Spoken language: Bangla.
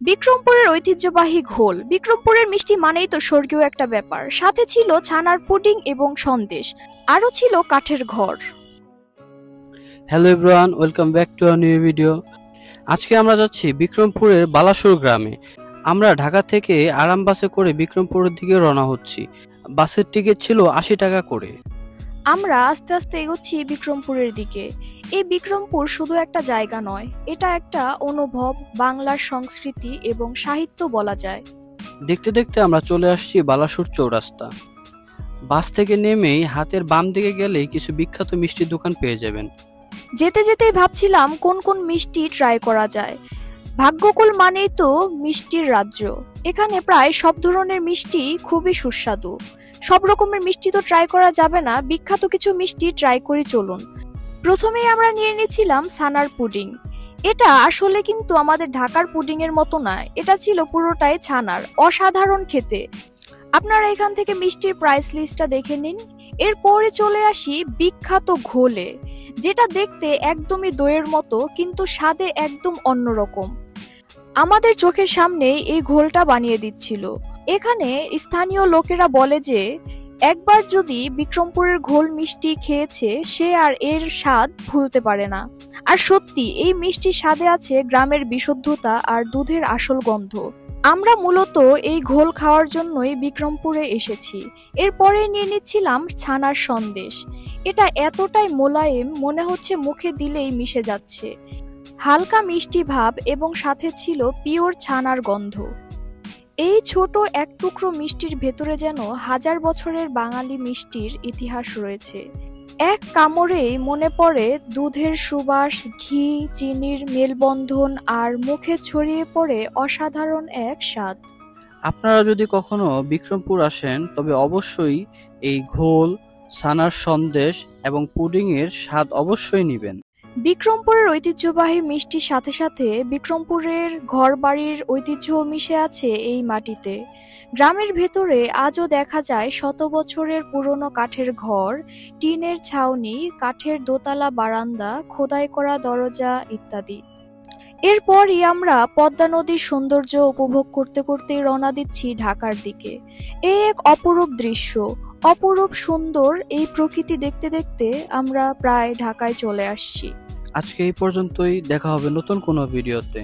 বিক্রমপুরের ঐতিহ্যবাহী ঘোল। বিক্রমপুরের মিষ্টি মানেই তো স্বর্গীয় একটা ব্যাপার। সাথে ছিল ছানার পুডিং এবং সন্দেশ, আরও ছিল কাঠের ঘর। Hello everyone, welcome back to a new video. আজকে আমরা যাচ্ছি বিক্রমপুরের বালাসুর গ্রামে। আমরা ঢাকা থেকে আরাম বাসে করে বিক্রমপুরের দিকে রওনা হচ্ছি। বাসের টিকিট ছিল ৮০ টাকা করে। আমরা আস্তে আস্তে এগোচ্ছি বিক্রমপুরের দিকে। এই বিক্রমপুর শুধু একটা জায়গা নয়, এটা একটা অনুভব, বাংলার সংস্কৃতি এবং সাহিত্য বলা যায়। দেখতে দেখতে আমরা চলে আসছি বালাসুর চৌরাস্তা। বাস থেকে নেমেই হাতের বাম দিকে গেলেই কিছু বিখ্যাত মিষ্টির দোকান পেয়ে যাবেন। যেতে যেতেই ভাবছিলাম কোন কোন মিষ্টি ট্রাই করা যায়। ভাগ্যকুল মানেই তো মিষ্টির রাজ্য। এখানে প্রায় সব ধরনের মিষ্টি খুবই সুস্বাদু। সব রকমের মিষ্টি তো ট্রাই করা যাবে না, বিখ্যাত কিছু মিষ্টি ট্রাই করে চলুন। প্রথমেই আমরা নিয়ে নিয়েছিলাম ছানার পুডিং। এটা আসলে কিন্তু আমাদের ঢাকার পুডিং এর মতো না, এটা ছিল পুরোটাই ছানার, অসাধারণ খেতে। আপনারা এখান থেকে মিষ্টির প্রাইস লিস্টটা দেখে নিন। এরপরে চলে আসি বিখ্যাত ঘোলে, যেটা দেখতে একদমই দইয়ের মতো কিন্তু স্বাদে একদম অন্যরকম। আমাদের চোখের সামনেই এই ঘোলটা বানিয়ে দিচ্ছিল। এখানে স্থানীয় লোকেরা বলে যে একবার যদি বিক্রমপুরের ঘোল মিষ্টি খেয়েছে সে আর এর স্বাদ ভুলতে পারে না। আর সত্যি এই মিষ্টির স্বাদে আছে গ্রামের বিশুদ্ধতা আর দুধের আসল গন্ধ। আমরা মূলত এই ঘোল খাওয়ার জন্যই বিক্রমপুরে এসেছি। এরপরে নিয়ে নিচ্ছিলাম ছানার সন্দেশ। এটা এতটাই মোলায়েম, মনে হচ্ছে মুখে দিলেই মিশে যাচ্ছে। হালকা মিষ্টি ভাব এবং সাথে ছিল পিওর ছানার গন্ধ। এই ছোট এক টুকরো মিষ্টির ভেতরে যেন হাজার বছরের বাঙালি মিষ্টির ইতিহাস রয়েছে। এক কামড়েই মনে পড়ে দুধের সুবাস, ঘি, চিনির মেলবন্ধন আর মুখে ছড়িয়ে পড়ে অসাধারণ এক স্বাদ। আপনারা যদি কখনো বিক্রমপুর আসেন তবে অবশ্যই এই ঘোল, ছানার সন্দেশ এবং পুডিংয়ের স্বাদ অবশ্যই নেবেন। বিক্রমপুরের ঐতিহ্যবাহী মিষ্টির সাথে সাথে বিক্রমপুরের ঘরবাড়ির ঐতিহ্যও মিশে আছে এই মাটিতে। গ্রামের ভেতরে আজও দেখা যায় শত বছরের পুরনো কাঠের ঘর, টিনের ছাউনি, কাঠের দোতলা বারান্দা, খোদাই করা দরজা ইত্যাদি। এরপরই আমরা পদ্মা নদীর সৌন্দর্য উপভোগ করতে করতে রওনা দিচ্ছি ঢাকার দিকে। এই এক অপরূপ দৃশ্য, অপরূপ সুন্দর এই প্রকৃতি দেখতে দেখতে আমরা প্রায় ঢাকায় চলে আসছি। আজকে এই পর্যন্তই, দেখা হবে নতুন কোনো ভিডিওতে।